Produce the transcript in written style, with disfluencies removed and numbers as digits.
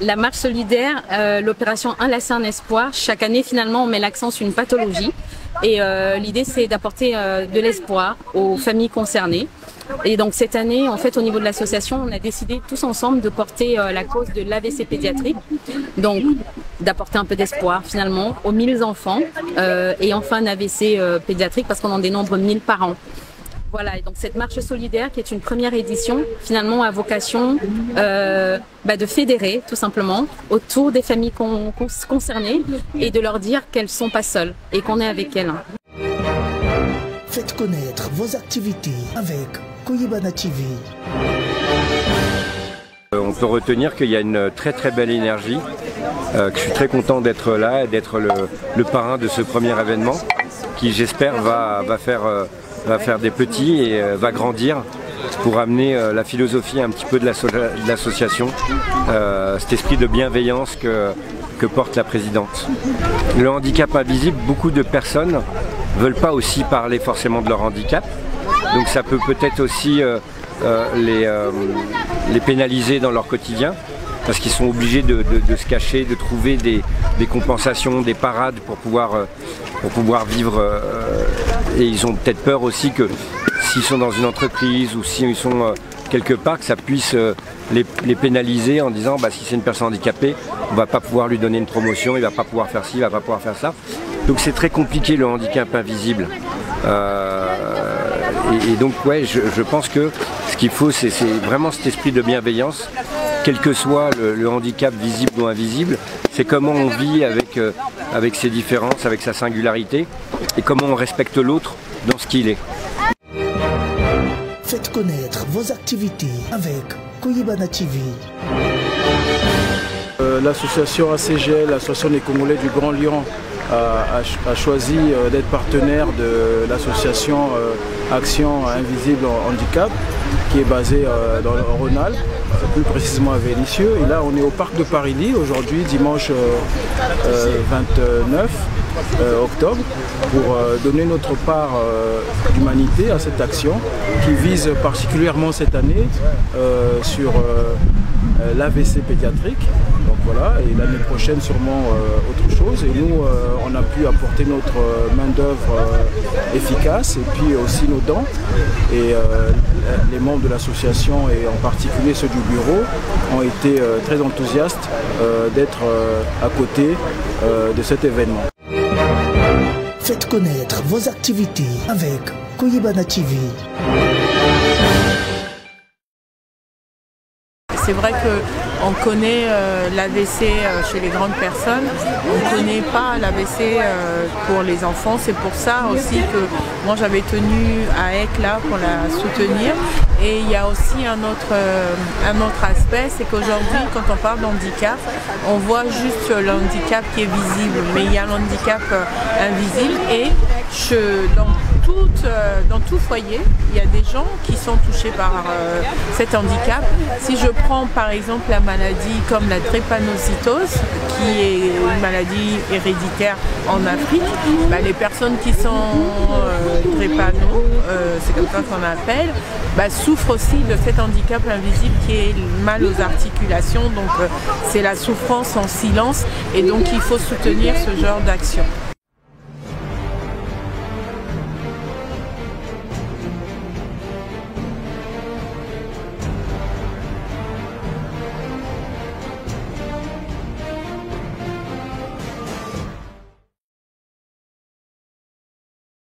La marche solidaire, l'opération Un lacet, un espoir, chaque année finalement on met l'accent sur une pathologie et l'idée c'est d'apporter de l'espoir aux familles concernées. Et donc cette année, en fait, au niveau de l'association, on a décidé tous ensemble de porter la cause de l'AVC pédiatrique, donc d'apporter un peu d'espoir finalement aux 1000 enfants et enfin un AVC pédiatrique parce qu'on en dénombre 1000 par an. Voilà, et donc cette marche solidaire qui est une première édition, finalement a vocation de fédérer tout simplement autour des familles concernées et de leur dire qu'elles ne sont pas seules et qu'on est avec elles. Faites connaître vos activités avec Koyebana TV. On peut retenir qu'il y a une très très belle énergie, que je suis très content d'être là et d'être le parrain de ce premier événement qui j'espère va faire des petits et va grandir pour amener la philosophie un petit peu de l'association, cet esprit de bienveillance que porte la présidente. Le handicap invisible, beaucoup de personnes ne veulent pas aussi parler forcément de leur handicap, donc ça peut peut-être aussi les pénaliser dans leur quotidien parce qu'ils sont obligés de se cacher, de trouver des compensations, des parades pour pouvoir vivre et ils ont peut-être peur aussi que s'ils sont dans une entreprise ou s'ils sont quelque part que ça puisse les pénaliser en disant si c'est une personne handicapée on ne va pas pouvoir lui donner une promotion, il ne va pas pouvoir faire ci, il ne va pas pouvoir faire ça. Donc c'est très compliqué le handicap invisible. Et donc ouais, je pense que ce qu'il faut c'est vraiment cet esprit de bienveillance, quel que soit le handicap visible ou invisible, c'est comment on vit avec ses différences, avec sa singularité et comment on respecte l'autre dans ce qu'il est. Faites connaître vos activités avec Koyebana TV. L'association ACGL, l'association des Congolais du Grand Lyon, a choisi d'être partenaire de l'association Action Invisible Handicap qui est basée dans le Rhône-Alpes, plus précisément à Vénissieux. Et là on est au parc de Paris-Ly aujourd'hui, dimanche 29 octobre, pour donner notre part d'humanité à cette action qui vise particulièrement cette année sur l'AVC pédiatrique. Donc voilà, et l'année prochaine sûrement autre chose. Et nous, on a pu apporter notre main-d'œuvre efficace et puis aussi nos dents. Et les membres de l'association et en particulier ceux du bureau ont été très enthousiastes d'être à côté de cet événement. Faites connaître vos activités avec Koyebana TV. C'est vrai qu'on connaît l'AVC chez les grandes personnes, on ne connaît pas l'AVC pour les enfants. C'est pour ça aussi que moi j'avais tenu à être là pour la soutenir. Et il y a aussi un autre aspect, c'est qu'aujourd'hui quand on parle d'handicap, on voit juste le handicap qui est visible, mais il y a l'handicap invisible et dans tout foyer, il y a des gens qui sont touchés par cet handicap. Si je prends par exemple la maladie comme la drépanocytose, qui est une maladie héréditaire en Afrique, les personnes qui sont drépano, c'est comme ça qu'on appelle, souffrent aussi de cet handicap invisible qui est mal aux articulations. Donc c'est la souffrance en silence et donc il faut soutenir ce genre d'action.